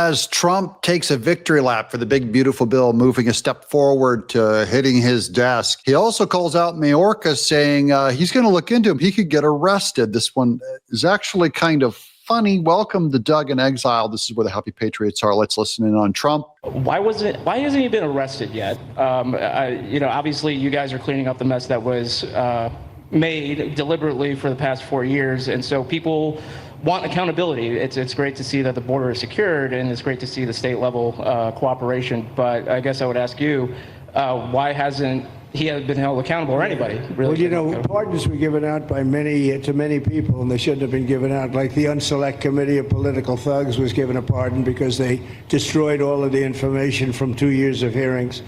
as Trump takes a victory lap for the big, beautiful bill, moving a step forward to hitting his desk, he also calls out Mayorkas saying he's going to look into him. He could get arrested. This one is actually kind of funny. Welcome to Doug in Exile. This is where the happy patriots are. Let's listen in on Trump. Why hasn't he been arrested yet? Obviously you guys are cleaning up the mess that was made deliberately for the past 4 years. And so people want accountability. It's great to see that the border is secured, and it's great to see the state level cooperation. But I guess I would ask you, why hasn't he been held accountable, or anybody really? Well, pardons were given out by to many people, and they shouldn't have been given out. Like the Unselect Committee of Political Thugs was given a pardon because they destroyed all of the information from 2 years of hearings,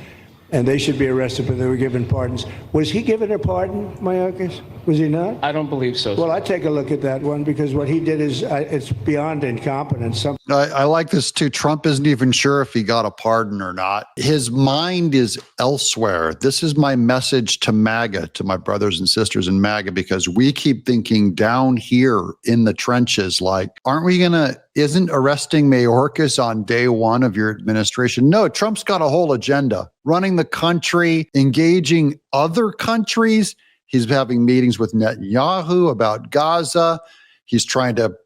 and they should be arrested, but they were given pardons. Was he given a pardon, Mayorkas? Was he not? I don't believe so. Well, I take a look at that one, because what he did is it's beyond incompetence. I like this too. Trump isn't even sure if he got a pardon or not. His mind is elsewhere. This is my message to MAGA, to my brothers and sisters in MAGA, because we keep thinking down here in the trenches, like, isn't arresting Mayorkas on day one of your administration? No, Trump's got a whole agenda, running the country, engaging other countries. He's having meetings with Netanyahu about Gaza. He's trying to,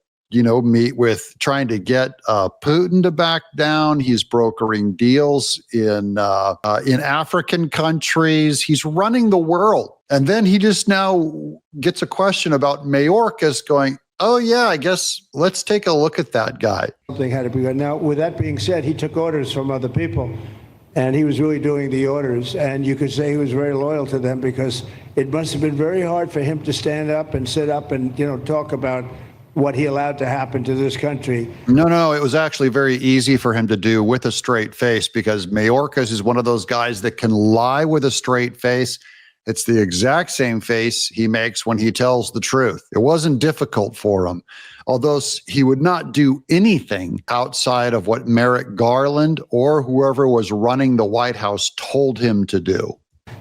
trying to get Putin to back down. He's brokering deals in African countries. He's running the world. And then he just now gets a question about Mayorkas going, oh, yeah, I guess let's take a look at that guy. Something had to be done. Now, with that being said, he took orders from other people, and he was really doing the orders. And you could say he was very loyal to them, because it must have been very hard for him to stand up and sit up and, talk about what he allowed to happen to this country. No, it was actually very easy for him to do with a straight face, because Mayorkas is one of those guys that can lie with a straight face. It's the exact same face he makes when he tells the truth. It wasn't difficult for him, although he would not do anything outside of what Merrick Garland or whoever was running the White House told him to do.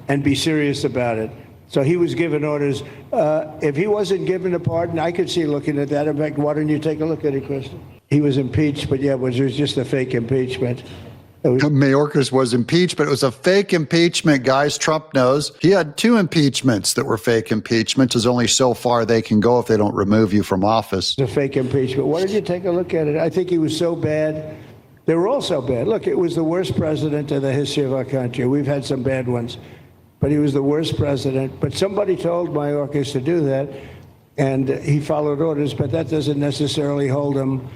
And be serious about it. So he was given orders. If he wasn't given a pardon, I could see looking at that. In fact, why don't you take a look at it, Kristen? He was impeached, but it was just a fake impeachment. Mayorkas was impeached, but it was a fake impeachment, guys. Trump knows. He had 2 impeachments that were fake impeachments. There's only so far they can go if they don't remove you from office. It's a fake impeachment. Why don't you take a look at it? I think he was so bad. They were all so bad. Look, it was the worst president in the history of our country. We've had some bad ones, but he was the worst president. But somebody told Mayorkas to do that, and he followed orders, but that doesn't necessarily hold him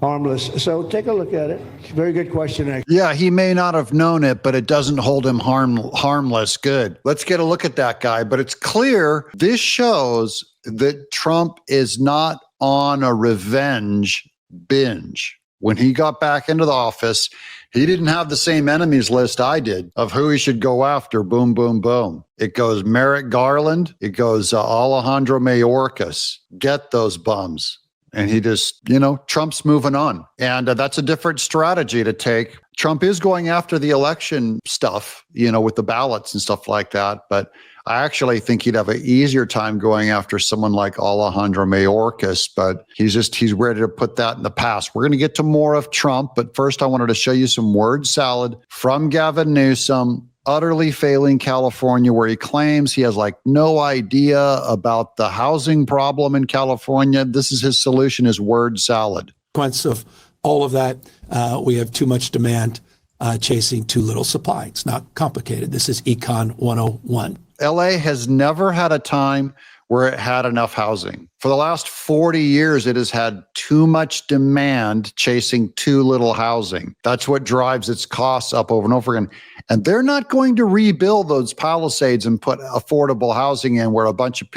harmless. So take a look at it. Very good question, actually. Yeah, he may not have known it, but it doesn't hold him harmless. Good. Let's get a look at that guy. But it's clear this shows that Trump is not on a revenge binge. When he got back into the office, he didn't have the same enemies list I did of who he should go after. Boom, boom, boom. It goes Merrick Garland. It goes Alejandro Mayorkas. Get those bums. And he just, Trump's moving on. And that's a different strategy to take. Trump is going after the election stuff, with the ballots and stuff like that. But I actually think he'd have an easier time going after someone like Alejandro Mayorkas. But he's ready to put that in the past. We're going to get to more of Trump. But first, I wanted to show you some word salad from Gavin Newsom, utterly failing California, where he claims he has no idea about the housing problem in California. This is his solution, is word salad. Of all of that, we have too much demand chasing too little supply. It's not complicated. This is Econ 101. LA has never had a time where it had enough housing. For the last 40 years, it has had too much demand chasing too little housing. That's what drives its costs up over and over again. And they're not going to rebuild those Palisades and put affordable housing in where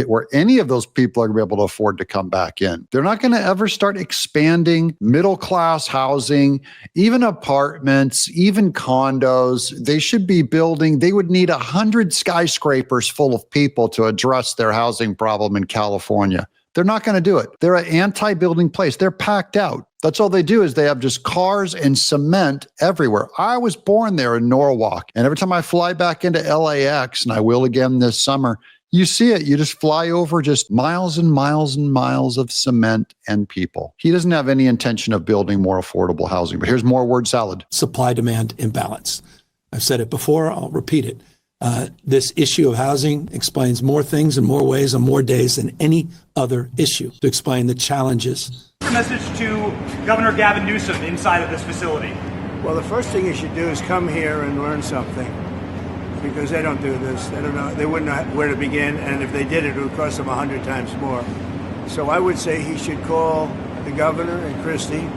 where any of those people are going to be able to afford to come back in. They're not going to ever start expanding middle-class housing, even apartments, even condos. They should be building, they would need 100 skyscrapers full of people to address their housing problem in California. They're not going to do it. They're an anti-building place. They're packed out. That's all they do is they have just cars and cement everywhere. I was born there in Norwalk. And every time I fly back into LAX, and I will again this summer, You see it. You just fly over just miles and miles and miles of cement and people. He doesn't have any intention of building more affordable housing. But here's more word salad. Supply-demand imbalance. I've said it before. I'll repeat it. This issue of housing explains more things in more ways on more days than any other issue to explain the challenges. Message to Governor Gavin Newsom inside of this facility. Well, the first thing you should do is come here and learn something, because they don't do this. They don't know. They wouldn't know where to begin, and if they did it would cost them 100 times more. So I would say he should call the governor and Christie,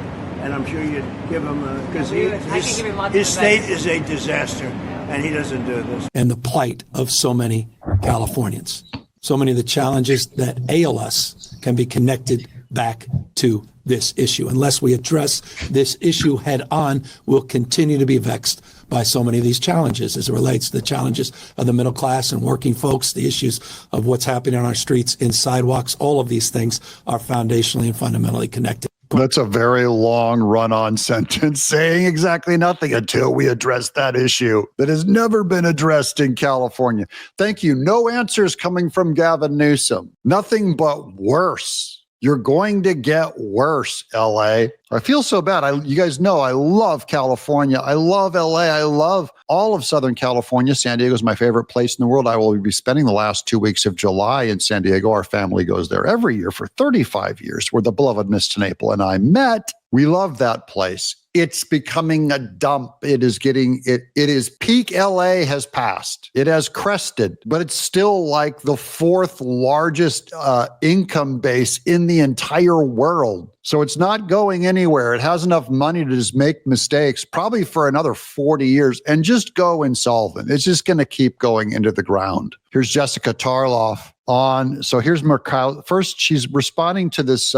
and I'm sure you'd give him because his state is a disaster, and he doesn't do this. And the plight of so many Californians. So many of the challenges that ail us can be connected back to this issue. Unless we address this issue head on, we'll continue to be vexed by so many of these challenges as it relates to the challenges of the middle class and working folks, the issues of what's happening on our streets, in sidewalks. All of these things are foundationally and fundamentally connected. That's a very long run-on sentence saying exactly nothing until we address that issue that has never been addressed in California. Thank you. No answers coming from Gavin Newsom. Nothing but worse. You're going to get worse, LA. I feel so bad. You guys know I love California. I love LA. I love all of Southern California. San Diego is my favorite place in the world. I will be spending the last 2 weeks of July in San Diego. Our family goes there every year for 35 years, where the beloved Miss Tenaple and I met. We love that place. It's becoming a dump. It is peak LA has passed. It has crested, but it's still like the fourth largest income base in the entire world. So it's not going anywhere. It has enough money to just make mistakes, probably for another 40 years, and just go insolvent. It's just going to keep going into the ground. Here's Jessica Tarloff on. So here's Murkowski. First, she's responding to this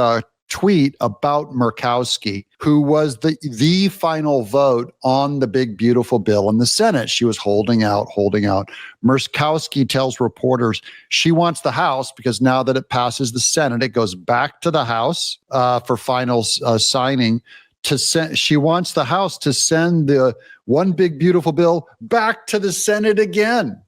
tweet about Murkowski, who was the final vote on the big, beautiful bill in the Senate. She was holding out. Murkowski tells reporters she wants the House because now that it passes the Senate, it goes back to the House for final signing. She wants the House to send the one big, beautiful bill back to the Senate again,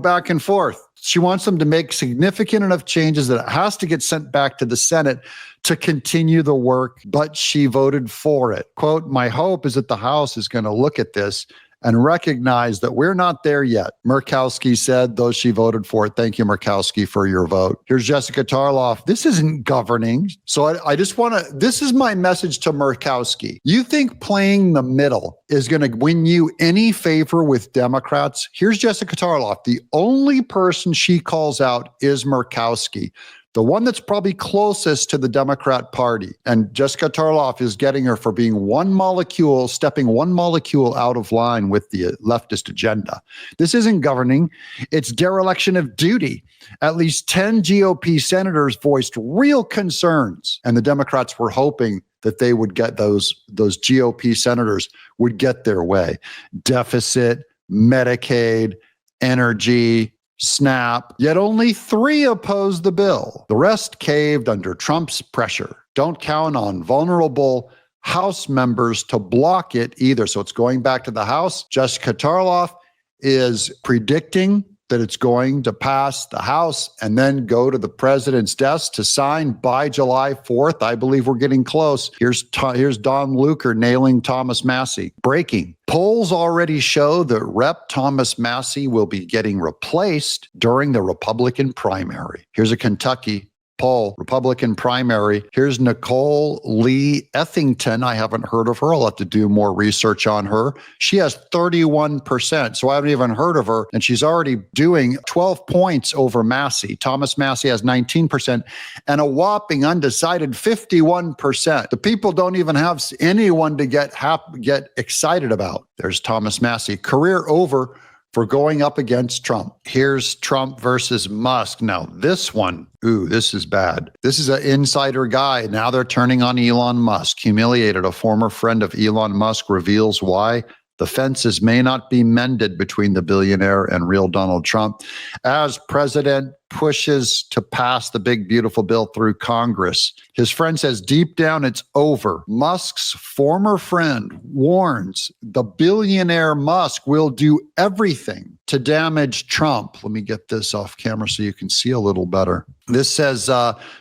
back and forth. She wants them to make significant enough changes that it has to get sent back to the Senate to continue the work, but she voted for it. Quote, my hope is that the House is going to look at this and recognize that we're not there yet. Murkowski said, though she voted for it. Thank you, Murkowski, for your vote. Here's Jessica Tarloff. This isn't governing. So I just want to, this is my message to Murkowski. You think playing the middle is going to win you any favor with Democrats? Here's Jessica Tarloff. The only person she calls out is Murkowski, the one that's probably closest to the Democrat Party. And Jessica Tarloff is getting her for being stepping one molecule out of line with the leftist agenda. This isn't governing. It's dereliction of duty. At least 10 GOP senators voiced real concerns, and the Democrats were hoping that they would get those GOP senators would get their way. Deficit, Medicaid, energy, SNAP, yet only 3 opposed the bill. The rest caved under Trump's pressure. Don't count on vulnerable House members to block it either. So it's going back to the House. Jessica Tarloff is predicting that it's going to pass the House and then go to the president's desk to sign by July 4th. I believe we're getting close. Here's Don Luker nailing Thomas Massie. Breaking. Polls already show that Rep. Thomas Massie will be getting replaced during the Republican primary. Here's a Kentucky poll, Republican primary. Here's Nicole Lee Ethington. I haven't heard of her. I'll have to do more research on her. She has 31%, so I haven't even heard of her, and she's already doing 12 points over Massie. Thomas Massie has 19% and a whopping undecided 51%. The people don't even have anyone to get excited about. There's Thomas Massie. Career over for going up against Trump. Here's Trump versus Musk. Now, this one, this is bad. This is an insider guy. Now they're turning on Elon Musk. Humiliated. A former friend of Elon Musk reveals why The fences may not be mended between the billionaire and real Donald Trump as president pushes to pass the big, beautiful bill through Congress. His friend says deep down it's over. Musk's former friend warns the billionaire Musk will do everything to damage Trump. Let me get this off camera so you can see a little better. This says,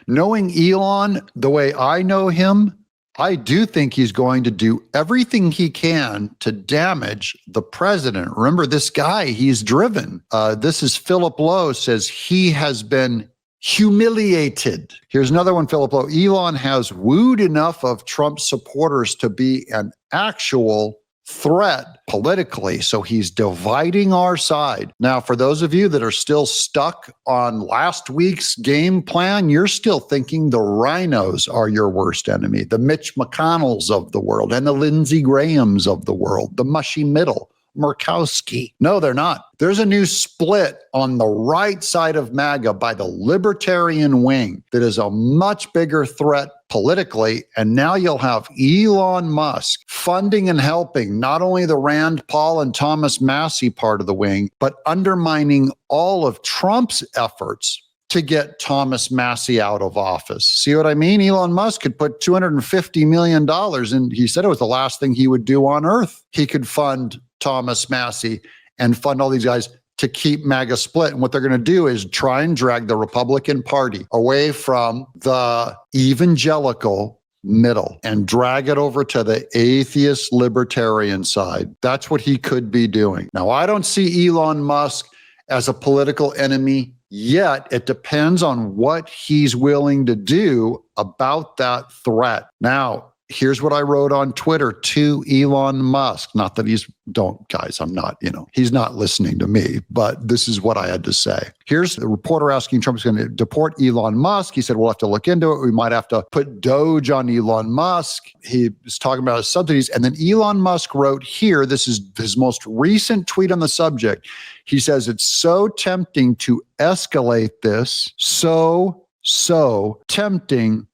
knowing Elon the way I know him, I do think he's going to do everything he can to damage the president. Remember, this guy, he's driven. This is Philip Lowe says he has been humiliated. Here's another one, Philip Lowe. Elon has wooed enough of Trump's supporters to be an actual threat politically. So he's dividing our side. Now, for those of you that are still stuck on last week's game plan, you're still thinking the rhinos are your worst enemy, the Mitch McConnells of the world and the Lindsey Grahams of the world, the mushy middle, Murkowski. No, they're not. There's a new split on the right side of MAGA by the libertarian wing that is a much bigger threat politically. And now you'll have Elon Musk funding and helping not only the Rand Paul and Thomas Massie part of the wing, but undermining all of Trump's efforts to get Thomas Massie out of office. See what I mean? Elon Musk could put $250 million and he said it was the last thing he would do on earth. He could fund Thomas Massie and fund all these guys to keep MAGA split. And what they're going to do is try and drag the Republican Party away from the evangelical middle and drag it over to the atheist libertarian side. That's what he could be doing. Now, I don't see Elon Musk as a political enemy yet. It depends on what he's willing to do about that threat. Now, here's what I wrote on Twitter to Elon Musk. Not that I'm not, he's not listening to me, but this is what I had to say. Here's the reporter asking Trump's going to deport Elon Musk. He said, we'll have to look into it. We might have to put Doge on Elon Musk. He was talking about his subsidies. And then Elon Musk wrote here, this is his most recent tweet on the subject. He says, it's so tempting to escalate this. So tempting,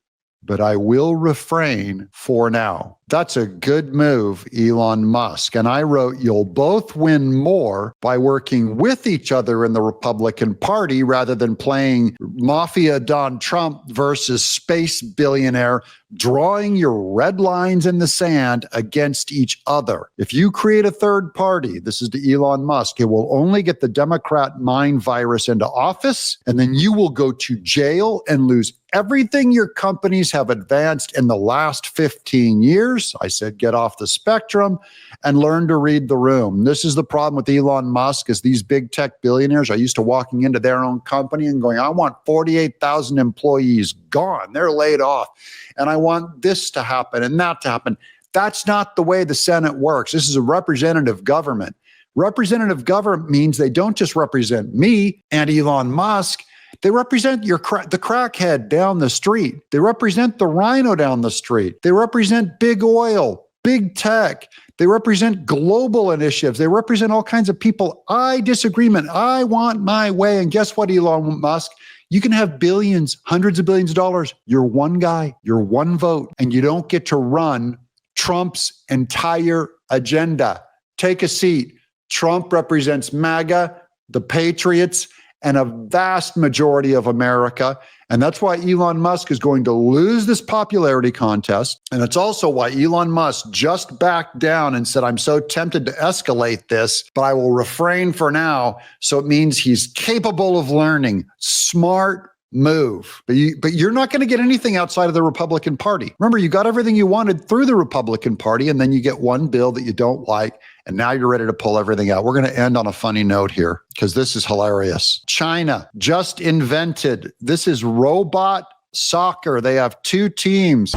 but I will refrain for now. That's a good move, Elon Musk. And I wrote, you'll both win more by working with each other in the Republican Party rather than playing Mafia Don Trump versus space billionaire, drawing your red lines in the sand against each other. If you create a third party, this is to Elon Musk, it will only get the Democrat mind virus into office, and then you will go to jail and lose everything your companies have advanced in the last 15 years. I said, get off the spectrum and learn to read the room. This is the problem with Elon Musk is these big tech billionaires are used to walking into their own company and going, I want 48,000 employees gone. They're laid off. And I want this to happen and that to happen. That's not the way the Senate works. This is a representative government. Representative government means they don't just represent me and Elon Musk. They represent the crackhead down the street. They represent the rhino down the street. They represent big oil, big tech. They represent global initiatives. They represent all kinds of people. I disagreement. I want my way. And guess what, Elon Musk? You can have billions, hundreds of billions of dollars. You're one guy, you're one vote, and you don't get to run Trump's entire agenda. Take a seat. Trump represents MAGA, the patriots, and a vast majority of America. And that's why Elon Musk is going to lose this popularity contest. And it's also why Elon Musk just backed down and said, I'm so tempted to escalate this, but I will refrain for now. So it means he's capable of learning. Smart move. But you're not going to get anything outside of the Republican Party. Remember, you got everything you wanted through the Republican Party, and then you get one bill that you don't like, and now you're ready to pull everything out. We're going to end on a funny note here because this is hilarious. China just invented, this is robot soccer. They have two teams.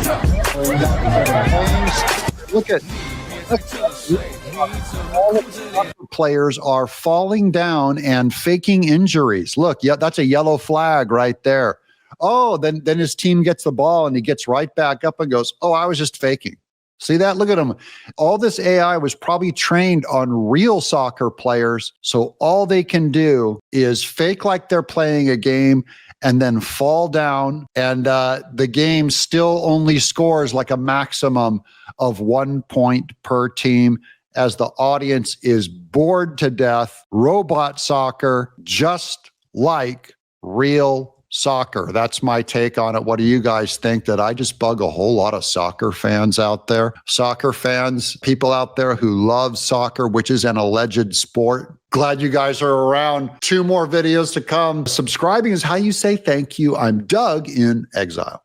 Look at all the soccer players are falling down and faking injuries. Look, yeah, that's a yellow flag right there. Oh, then his team gets the ball and he gets right back up and goes, oh, I was just faking. See that? Look at him. All this AI was probably trained on real soccer players. So all they can do is fake like they're playing a game and then fall down. And the game still only scores like a maximum of 1 point per team. as the audience is bored to death. Robot soccer, just like real soccer. That's my take on it. What do you guys think? That I just bug a whole lot of soccer fans out there? Soccer fans, people out there who love soccer, which is an alleged sport. Glad you guys are around. 2 more videos to come. Subscribing is how you say thank you. I'm Doug in Exile.